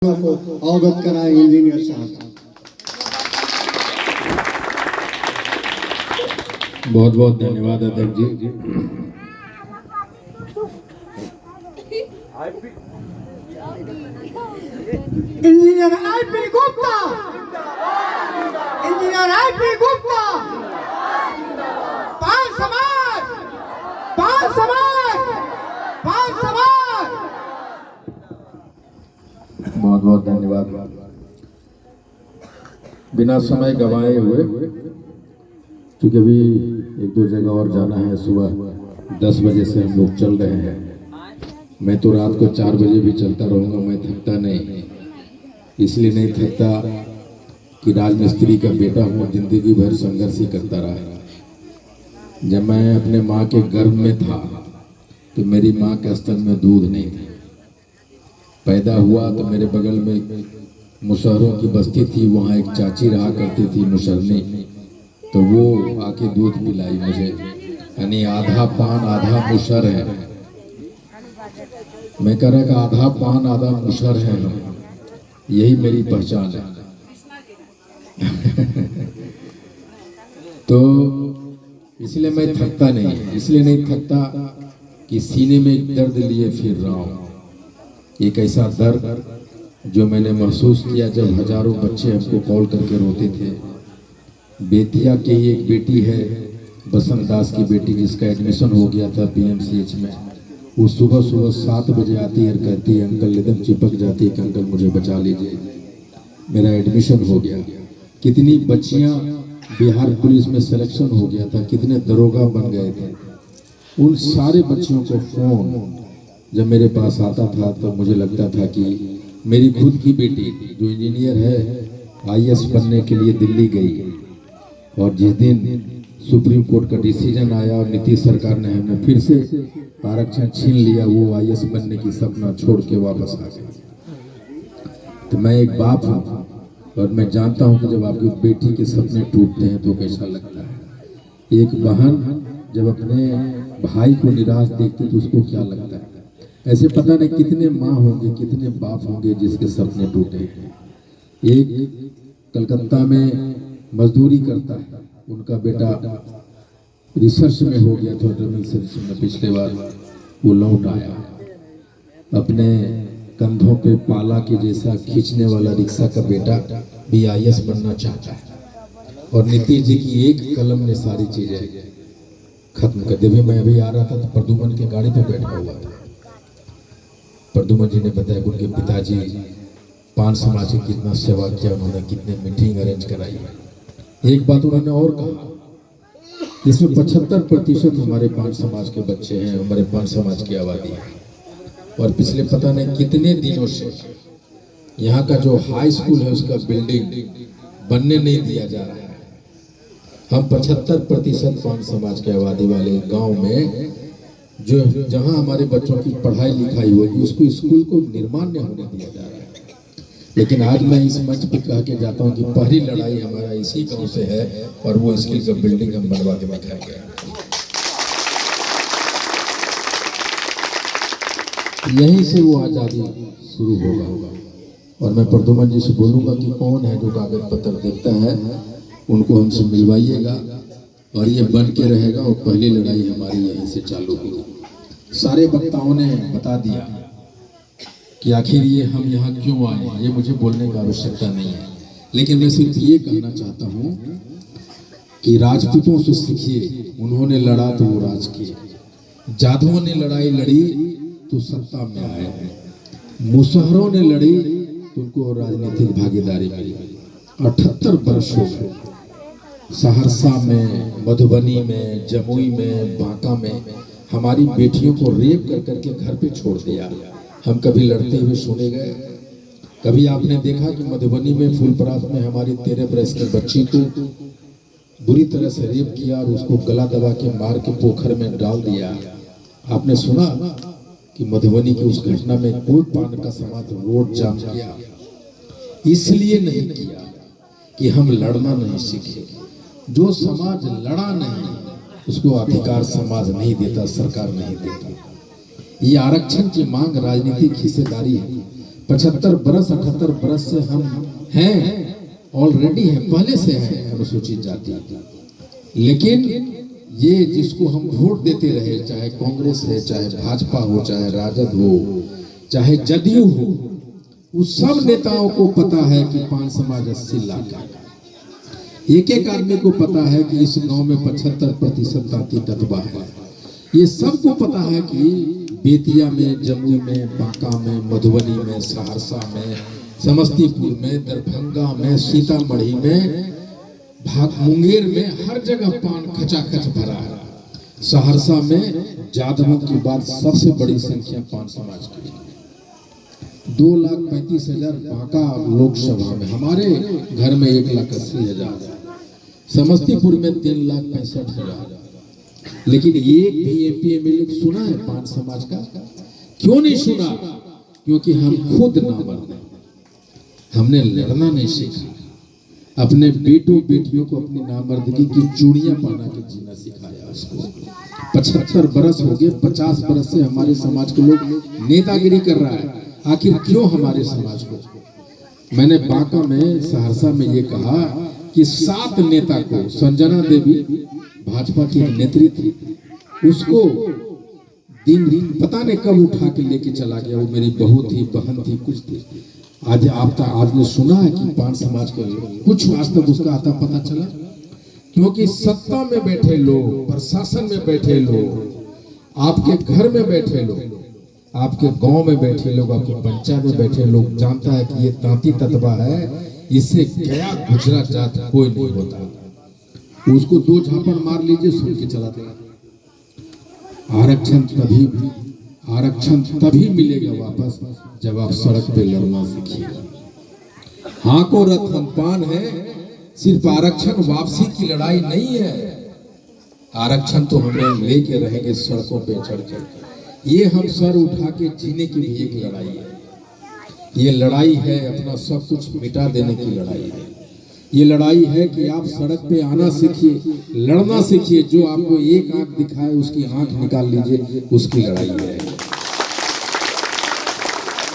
को अवगत कराए इंजीनियर साहब। बहुत बहुत धन्यवाद अध्यक्ष जी। Engineer IP Gupta, engineer IP Gupta, Pal समाज, पाल समाज, पाल समाज। बहुत बहुत धन्यवाद। बिना समय गंवाए हुए, क्योंकि अभी एक दो जगह और जाना है, सुबह 10 बजे से हम लोग चल रहे हैं। मैं तो रात को 4 बजे भी चलता रहूँगा, मैं थकता नहीं। इसलिए नहीं थकता कि राजमिस्त्री का बेटा हूँ, जिंदगी भर संघर्ष ही करता रहा। जब मैं अपने माँ के गर्भ में था तो मेरी माँ के स्तन में दूध नहीं था। पैदा हुआ तो मेरे बगल में मुशहरों की बस्ती थी, वहाँ एक चाची रहा करती थी मुशरनी, तो वो आके दूध पिलाई मुझे। यानी आधा पान आधा मुशर है। मैं कह रहा कि आधा पान आधा मुशर है, यही मेरी पहचान है। तो इसलिए मैं थकता नहीं, इसलिए नहीं थकता कि सीने में एक दर्द लिए फिर रहा हूँ। एक ऐसा दर्द जो मैंने महसूस किया जब हजारों बच्चे हमको कॉल करके रोते थे। बेतिया की एक बेटी है, बसंत दास की बेटी, जिसका एडमिशन हो गया था पीएमसीएच में। वो सुबह सुबह 7 बजे आती है और कहती है, अंकल एकदम चिपक जाती है कि अंकल मुझे बचा लीजिए, मेरा एडमिशन हो गया। कितनी बच्चियां बिहार पुलिस में सिलेक्शन हो गया था, कितने दरोगा बन गए थे। उन सारे बच्चियों को फोन जब मेरे पास आता था तो मुझे लगता था कि मेरी खुद की बेटी जो इंजीनियर है, आईएएस बनने के लिए दिल्ली गई, और जिस दिन सुप्रीम कोर्ट का डिसीजन आया और नीतीश सरकार ने हमें फिर से आरक्षण छीन लिया, वो आईएएस बनने की सपना छोड़ के वापस आ गए। तो मैं एक बाप हूँ और मैं जानता हूँ कि जब आपकी बेटी के सपने टूटते हैं तो कैसा लगता है। एक बहन जब अपने भाई को निराश देखती है तो उसको क्या लगता है। ऐसे पता नहीं कितने माँ होंगे, कितने बाप होंगे जिसके सपने टूटे। एक कलकत्ता में मजदूरी करता है, उनका बेटा रिसर्च में हो गया था, रिसर्च में पिछले बार वो लौट आया। अपने कंधों पे पाला के जैसा खींचने वाला रिक्शा का बेटा भी आईएएस बनना चाहता है, और नीतीश जी की एक कलम ने सारी चीजें खत्म कर दी। मैं अभी आ रहा था तो प्रदुमन के गाड़ी पे बैठा हुआ था। प्रदुमन जी ने बताया कि उनके पिताजी पान समाज की कितना सेवा किया उन्होंने, कितने मीटिंग अरेंज कराई है। एक बात उन्होंने और कहा, इसमें 75% हमारे पान समाज के बच्चे हैं, हमारे पान समाज की आबादी है, और पिछले पता नहीं कितने दिनों से यहाँ का जो हाई स्कूल है उसका बिल्डिंग बनने नहीं दिया जा रहा है। हम 75% पान समाज के आबादी वाले गांव में जो जहां हमारे बच्चों की पढ़ाई लिखाई होगी उसको स्कूल को निर्माण नहीं होने दिया जा रहा है। लेकिन आज मैं इस मंच पर कह के जाता हूं कि पहली लड़ाई हमारा इसी गांव से है, और वो स्कूल का बिल्डिंग हम बनवा के दिखाएंगे। यहीं से वो आज़ादी शुरू होगा। और मैं प्रदुमन जी से बोलूँगा कि कौन है जो कागज पत्र देखता है, उनको हमसे मिलवाइएगा, और ये बन के रहेगा। और पहली लड़ाई हमारी यहीं से चालू होगी। सारे वक्ताओं ने बता दिया कि आखिर ये हम यहाँ क्यों आए हैं, ये मुझे बोलने की आवश्यकता नहीं है। लेकिन मैं सिर्फ ये कहना चाहता हूँ कि राजपूतों से सीखिए, उन्होंने लड़ा तो वो राज किए। जाधवों ने लड़ाई लड़ी तो सत्ता में आए, मुसहरों ने लड़ी तो उनको राजनीतिक भागीदारी मिली। 78 वर्ष हो गए। सहरसा में, मधुबनी में, जमुई में, बांका में हमारी बेटियों को रेप कर करके घर पे छोड़ दिया। हम कभी लड़ते हुए सुने गए? कभी आपने देखा कि मधुबनी में फूलपरास में हमारी 13 बरस की बच्ची को बुरी तरह से रेप किया और उसको गला दबा के मार के पोखर में डाल दिया? आपने सुना कि मधुबनी की उस घटना में कोई पान का समाज रोड जाम किया? इसलिए नहीं किया कि हम लड़ना नहीं सीखे। जो समाज लड़ा नहीं उसको अधिकार समाज नहीं देता, सरकार नहीं देता। ये आरक्षण की मांग राजनीतिक हिस्सेदारी है। 75 बरस 78 बरस से हम हैं, ऑलरेडी है, पहले से है अनुसूचित जाति। लेकिन ये जिसको हम वोट देते रहे, चाहे कांग्रेस है, चाहे भाजपा हो, चाहे राजद हो, चाहे जदयू हो, उस सब नेताओं को पता है कि पान समाज 80 लाख है। एक एक आदमी को पता है कि इस गांव में 75% तांती तत्वा है। ये सबको पता है कि बेतिया में, जमुई में, बांका में, मधुबनी में, सहरसा में, समस्तीपुर में, दरभंगा में, सीतामढ़ी में, मुंगेर में, हर जगह पान खचाखच भरा है। सहरसा में जादवों की बात सबसे बड़ी संख्या पान समाज की, 2,35,000 बांका लोकसभा में, हमारे घर में 1,80,000, समस्तीपुर में 3,65,000। लेकिन एक भी एमपी एमएलए सुना है पान समाज का? क्यों नहीं सुना? क्योंकि हम खुद नामर्द हैं, हमने लड़ना नहीं सीखा। अपने बेटों बेटियों को अपनी नामर्दगी की चूड़ियां पहना के जीना सिखाया उसको। 75 बरस हो गए, 50 बरस से हमारे समाज के लोग नेतागिरी कर रहा है। आखिर क्यों हमारे समाज को? मैंने बांका में, सहरसा में ये कहा कि 7 नेता को, संजना देवी भाजपा की नेत्री थी, उसको दिन पता नहीं कब उठा के लेके चला गया। वो मेरी बहू थी, बहन थी, कुछ थी। आज आपने सुना है कि पान समाज के कुछ आज तक उसका आता पता चला? क्योंकि सत्ता में बैठे लोग, प्रशासन में बैठे लोग, आपके घर में बैठे लोग, आपके गांव में बैठे लोग, आपके पंचायत में बैठे लोग जानता है कि ये तांती तत्वा है, इससे गया गुजरात जात कोई नहीं होता। उसको 2 झापड़ मार लीजिए, सुन के चलाते। आरक्षण तभी मिलेगा वापस जब आप सड़क पे लड़ना सीखिए। हाँ को रथ हम पान है, सिर्फ आरक्षण वापसी की लड़ाई नहीं है। आरक्षण तो हमें लेके रहेंगे सड़कों पे चढ़ चढ़। ये हम सर उठा के जीने की भी एक लड़ाई है। ये लड़ाई है अपना सब कुछ मिटा देने की लड़ाई है। ये लड़ाई है कि आप सड़क पे आना सीखिए, लड़ना सीखिए। जो आपको एक आंख दिखाए उसकी आंख निकाल लीजिए, उसकी लड़ाई है।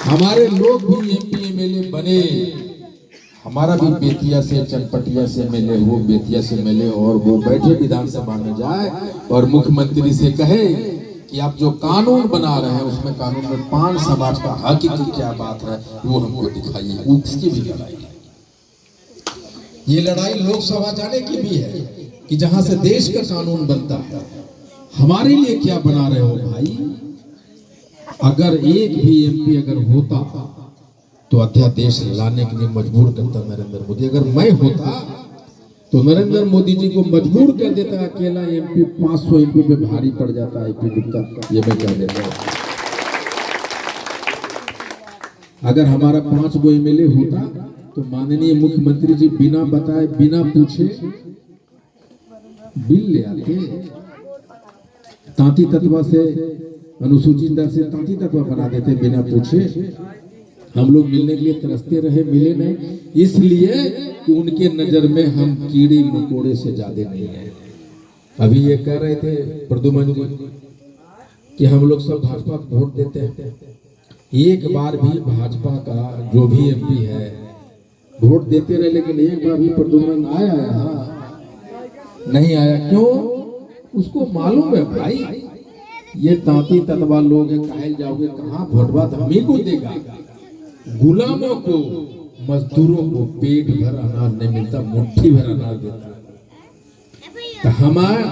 हमारे लोग भी एमपी एमएलए बने। हमारा भी बेतिया से, चनपटिया से एमएलए हो, बेतिया से एमएलए, और वो बैठे विधानसभा में जाए और मुख्यमंत्री से कहे कि आप जो कानून बना रहे हैं उसमें कानून में पान समाज का हक की क्या बात है, वो हमको दिखाइए। उसकी भी लड़ाई है। ये लड़ाई लोकसभा जाने की भी है कि जहां से देश का कानून बनता है। हमारे लिए क्या बना रहे हो भाई? अगर एक भी एमपी अगर होता तो अध्यादेश लाने के लिए मजबूर करता नरेंद्र मोदी। अगर मैं होता तो नरेंद्र मोदी जी को मजबूर कर देता। अकेला एमपी 500 एमपी पे भारी पड़ जाता है आईपी गुप्ता। ये मैं क्या देता हूं? अगर हमारा 5 गो एमएलए होता तो माननीय मुख्यमंत्री जी बिना बताए, बिना पूछे बिल ले आते। तांती तत्वा से, अनुसूचित दर से तांती तत्वा बना देते बिना पूछे। हम लोग मिलने के लिए तरसते रहे, मिले नहीं, इसलिए कि उनके नजर में हम कीड़ी मकोड़े से ज्यादा नहीं है। अभी ये कह रहे थे प्रद्युमन जी कि हम लोग सब भाजपा को वोट देते हैं। एक बार भी भाजपा का जो भी एमपी है वोट देते रहे, लेकिन एक बार भी प्रद्युमन आया नहीं आया। क्यों? उसको मालूम है भाई ये तांती तत्वा लोग है, कायल जाओगे कहाँ, वोटवा हम ही को देगा। गुलामों को, मजदूरों को पेट भर अनाज नहीं मिलता, मुट्ठी भर अनाज देता। तो हमारे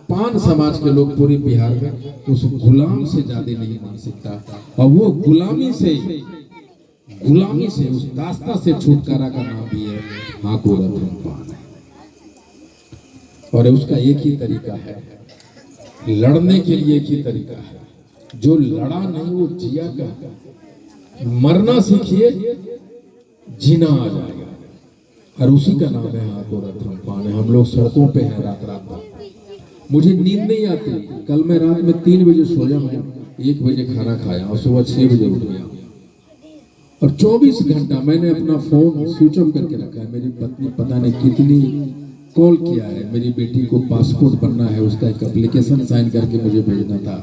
पान समाज के लोग पूरे बिहार में उस गुलाम से ज्यादा नहीं मान सकता। और वो गुलामी से, उस दास्ता से छुटकारा का नाम भी है हाँ को रथ पान। और उसका एक ही तरीका है, लड़ने के लिए एक ही तरीका है। जो लड़ा नहीं वो जिया का। मरना सीखिए, जीना आ जाएगा। और उसी का नाम है हाँ को रथ पान। हम लोग सड़कों पे हैं रात रात भर। मुझे नींद नहीं आती। कल मैं रात में 3 बजे सोया, मैं 1 बजे खाना खाया और सुबह 6 बजे उठ गया। और 24 घंटा मैंने अपना फोन स्विच ऑफ करके रखा है। मेरी पत्नी पता नहीं कितनी कॉल किया है। मेरी बेटी को पासपोर्ट बनना है, उसका एक एप्लीकेशन साइन करके मुझे भेजना था,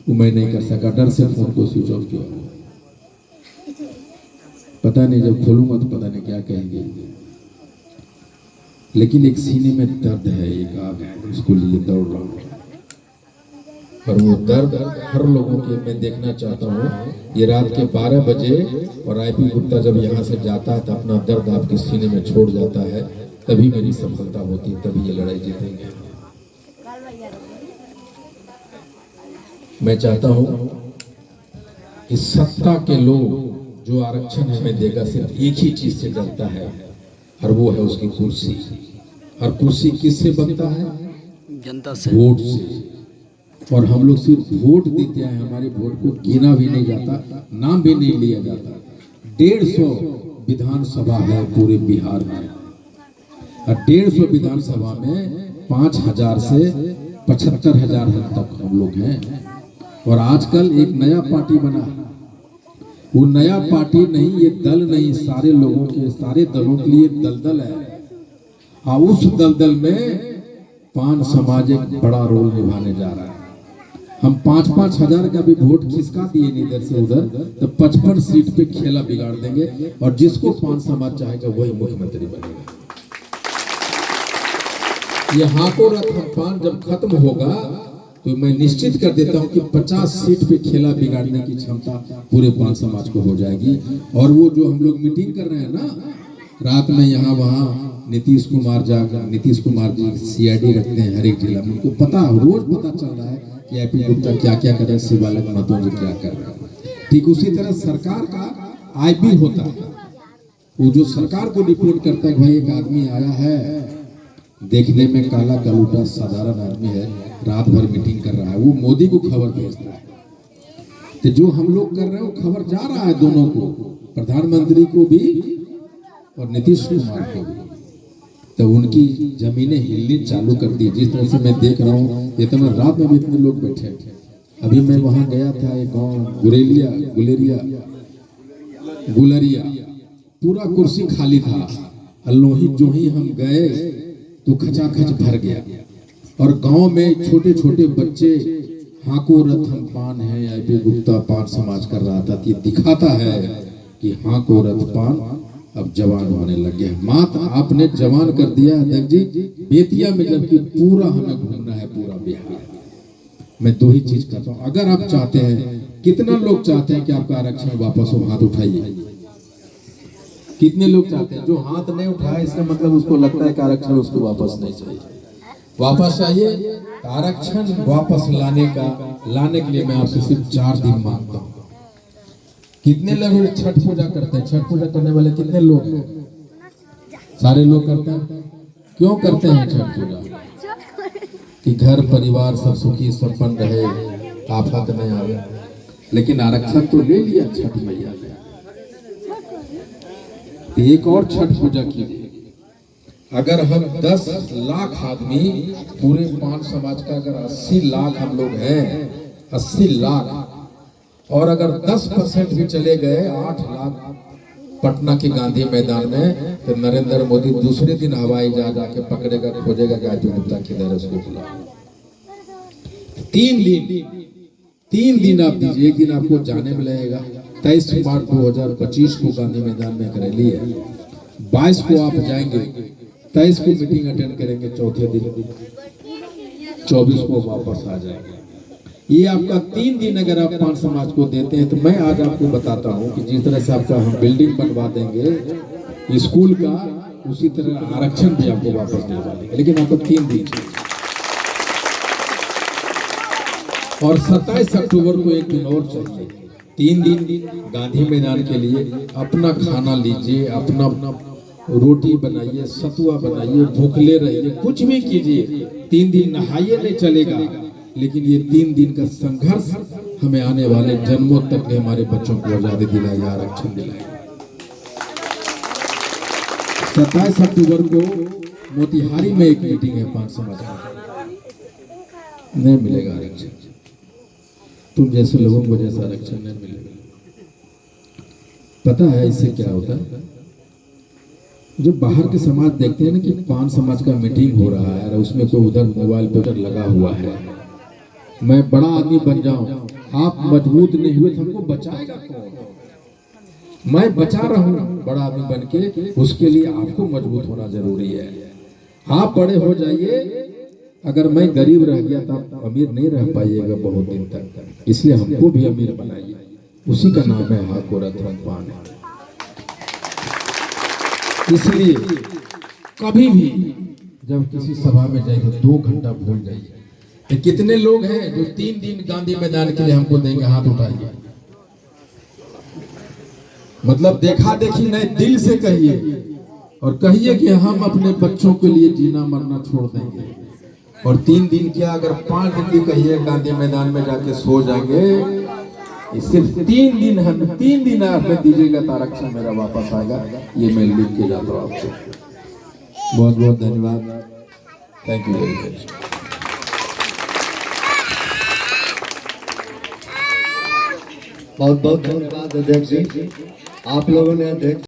वो मैं नहीं कर सका, डर से फोन को स्विच ऑफ किया। पता नहीं जब खोलूंगा तो पता नहीं क्या कहेंगे, लेकिन एक सीने में दर्द है, एक आग है, उसको लिए दौड़ रहा हूँ। और वो दर्द हर लोगों के मैं देखना चाहता हूँ। ये रात के 12 बजे और आईपी गुप्ता जब यहाँ से जाता है तो अपना दर्द आपके सीने में छोड़ जाता है, तभी मेरी सफलता होती है, तभी ये लड़ाई जीतेंगे। मैं चाहता हूँ कि सत्ता के लोग जो आरक्षण हमें देगा सिर्फ एक ही चीज से डरता है, और वो है उसकी कुर्सी। और कुर्सी किससे बनता है? जनता से, वोट से। और हम लोग सिर्फ वोट देते हैं, हमारे वोट को गिना भी नहीं जाता, नाम भी नहीं लिया जाता। 150 विधानसभा है पूरे बिहार में, और 150 विधानसभा में 5000 से 75,000 तक हम लोग हैं। और आजकल एक नया पार्टी बना, वो नया पार्टी नहीं, ये दल नहीं, सारे लोगों के, सारे दलों के लिए दलदल है। और उस दलदल में पान समाज एक बड़ा रोल निभाने जा रहा है। हम 5-5 हजार का भी वोट खिसका दिए इधर से उधर तो 55 सीट पे खेला बिगाड़ देंगे, और जिसको पान समाज चाहेगा वही मुख्यमंत्री बनेगा। ये हाथों रथ हम पान जब खत्म होगा तो मैं निश्चित कर देता हूं कि 50 सीट पे खेला बिगाड़ने की क्षमता पूरे पान समाज को हो जाएगी। और वो जो हम लोग मीटिंग कर रहे हैं ना रात में यहाँ वहाँ, नीतीश कुमार जी सीआईडी रखते हैं हर एक जिला में, उनको पता, रोज पता चल रहा है कि आईपी गुप्ता क्या क्या कर रहे हैं, शिवालक मतों में क्या कर रहे हैं। ठीक उसी तरह सरकार का आईपी होता है, वो जो सरकार को रिपोर्ट करता है भाई एक आदमी आया है, देखने में काला कलूटा साधारण आदमी है, रात भर मीटिंग कर रहा है, वो मोदी को खबर भेजता है। तो जो हम लोग कर रहे हैं वो खबर जा रहा है दोनों को, प्रधानमंत्री को भी और नीतीश कुमार को भी। तो उनकी जमीनें हिलनी चालू कर दी। जिस तरह से मैं देख रहा हूँ, इतना रात में भी इतने लोग बैठे थे। अभी मैं वहां गया था, एक गाँव गुलरिया, पूरा कुर्सी खाली था। अल्लोही जो ही हम गए तो खचाखच भर गया, और गांव में छोटे छोटे बच्चे हाको रथ हम पान है, आईपी गुप्ता पान समाज कर रहा था। ये दिखाता है कि हाको रथ पान अब जवान होने लगे हैं। मात आपने जवान कर दिया अध्यक्ष जी बेतिया में, जबकि पूरा हमें घूमना है पूरा बिहार। मैं दो ही चीज करता हूँ, अगर आप चाहते हैं, कितना लोग चाहते हैं कि आपका आरक्षण वापस हो? हाथ उठाइए। कितने लोग चाहते हैं? जो हाथ नहीं उठाया इसका मतलब उसको लगता है कि आरक्षण उसको वापस नहीं चाहिए। वापस चाहिए आरक्षण, वापस लाने के लिए मैं आपसे सिर्फ 4 दिन मांगता हूँ। कितने लोग छठ पूजा करते हैं? छठ पूजा करने वाले कितने लोग हैं? सारे लोग करते हैं। क्यों करते हैं छठ पूजा? कि घर परिवार सब सुखी संपन्न रहे, आफत नहीं आवे। लेकिन आरक्षण तो ले लिया छठ मैया ने, एक और छठ पूजा कीजिए। अगर हम 10 लाख आदमी पूरे पान समाज का, अगर 80 लाख हम लोग हैं, 80 लाख, और अगर 10% भी चले गए 8 लाख पटना के गांधी मैदान में, तो नरेंद्र मोदी दूसरे दिन हवाई जहाज आके पकड़ेगा, खोजेगा कि आईपी गुप्ता किधर है, उसको बुला। 3 दिन आप दीजिए, एक दिन आपको जाने में लगेगा। 23 मार्च 2025 को गांधी मैदान में रैली है, 22 को आप जाएंगे, 23 को मीटिंग अटेंड करेंगे, चौथे दिन 24 को वापस आ जाएंगे। ये आपका 3 दिन अगर आप पान समाज को देते हैं, तो मैं आज आपको बताता हूँ कि जिस तरह से आपका हम बिल्डिंग बनवा देंगे स्कूल का, उसी तरह आरक्षण भी आपको वापस दिलवा देंगे। लेकिन आपको 3 दिन और 27 अक्टूबर को एक दिन और चाहिए। 3 दिन गांधी मैदान के लिए अपना खाना लीजिए, अपना रोटी बनाइए, सतुआ बनाइए, भूखले रहिए, कुछ भी कीजिए। 3 दिन नहाइए नहीं चलेगा, लेकिन ये 3 दिन का संघर्ष हमें आने वाले जन्मों तक में हमारे बच्चों को आजादी दिलाएगा, आरक्षण दिलाएगा। 27 अक्टूबर को मोतिहारी में एक मीटिंग है पान समाज का, नहीं मिलेगा आरक्षण। तुम जैसे लोगों को जैसा आरक्षण नहीं मिलेगा। पता है इससे क्या होता है? जो बाहर के समाज देखते हैं ना कि पान समाज का मीटिंग हो रहा है और उसमें कोई उधर मोबाइल पर लगा हुआ है, मैं बड़ा आदमी बन जाऊं, आप मजबूत नहीं हुए तो हमको बचाएगा कौन? मैं बचा रहूं बड़ा आदमी बन के, उसके लिए आपको मजबूत होना जरूरी है। आप बड़े हो जाइए, अगर मैं गरीब रह गया तो आप अमीर नहीं रह पाइएगा बहुत दिन तक, इसलिए हमको भी अमीर बनाइए। उसी का नाम है हाकोरत रंगपान है। इसलिए कभी भी जब किसी सभा में जाए तो 2 घंटा भूल जाइए। ये कितने लोग हैं जो 3 दिन गांधी मैदान के लिए हमको देंगे? हाथ उठाइए। मतलब देखा देखी नहीं, दिल से कहिए और कहिए कि हम अपने बच्चों के लिए जीना मरना छोड़ देंगे। और 3 दिन क्या, अगर 5 दिन भी कहिए गांधी मैदान में जाके सो जाएंगे। ये सिर्फ 3 दिन है, 3 दिन आप में दीजिएगा तो आरक्षण मेरा वापस आएगा। ये मैं लिख के जाता हूँ आपको। बहुत बहुत धन्यवाद। Thank you very much. बहुत बहुत धन्यवाद अध्यक्ष जी। आप लोगों ने अध्यक्ष